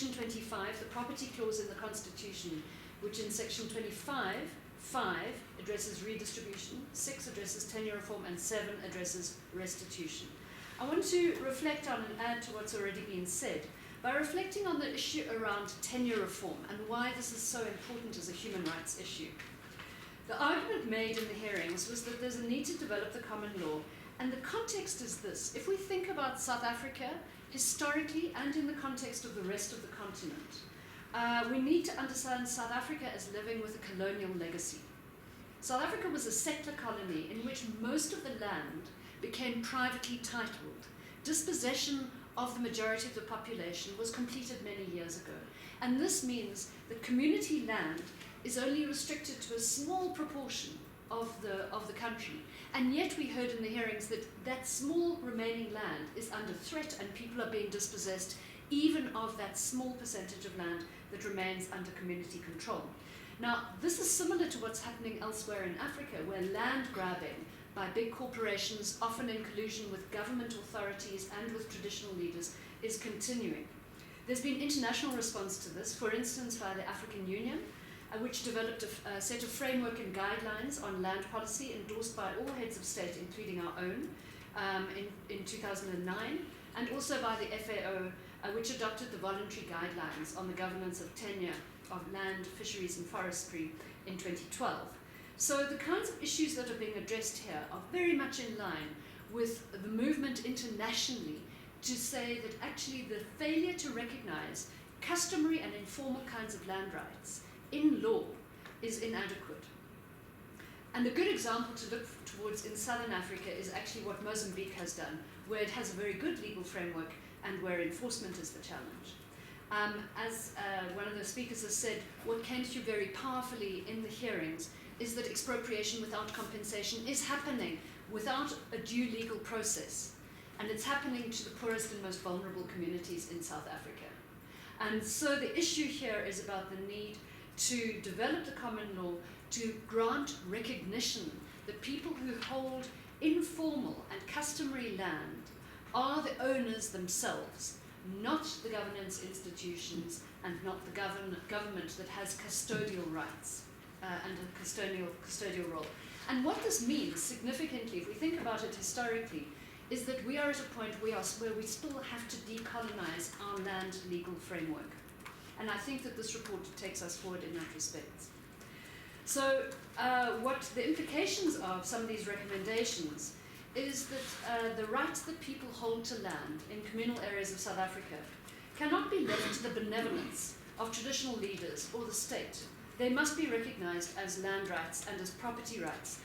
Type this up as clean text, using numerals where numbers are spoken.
Section 25, the property clause in the Constitution, which in Section 25(5) addresses redistribution, 6 addresses tenure reform, and 7 addresses restitution. I want to reflect on and add to what's already been said by reflecting on the issue around tenure reform and why this is so important as a human rights issue. The argument made in the hearings was that there's a need to develop the common law, and the context is this. If we think about South Africa, historically and in the context of the rest of the continent, we need to understand South Africa as living with a colonial legacy. South Africa was a settler colony in which most of the land became privately titled. Dispossession of the majority of the population was completed many years ago. And this means that community land is only restricted to a small proportion of the country. And yet we heard in the hearings that that small remaining land is under threat and people are being dispossessed even of that small percentage of land that remains under community control. Now, this is similar to what's happening elsewhere in Africa, where land grabbing by big corporations, often in collusion with government authorities and with traditional leaders, is continuing. There's been international response to this, for instance, by the African Union, which developed a set of framework and guidelines on land policy endorsed by all heads of state, including our own, in 2009, and also by the FAO, which adopted the voluntary guidelines on the governance of tenure of land, fisheries, and forestry in 2012. So the kinds of issues that are being addressed here are very much in line with the movement internationally to say that actually the failure to recognize customary and informal kinds of land rights in law is inadequate. And a good example to look towards in Southern Africa is actually what Mozambique has done, where it has a very good legal framework and where enforcement is the challenge. As one of the speakers has said, what came through very powerfully in the hearings is that expropriation without compensation is happening without a due legal process. And it's happening to the poorest and most vulnerable communities in South Africa. And so the issue here is about the need to develop the common law to grant recognition that people who hold informal and customary land are the owners themselves, not the governance institutions and not the government that has custodial rights and a custodial role. And what this means significantly, if we think about it historically, is that we are at a point where we still have to decolonize our land legal framework. And I think that this report takes us forward in that respect. So what the implications of some of these recommendations is that the rights that people hold to land in communal areas of South Africa cannot be left to the benevolence of traditional leaders or the state. They must be recognized as land rights and as property rights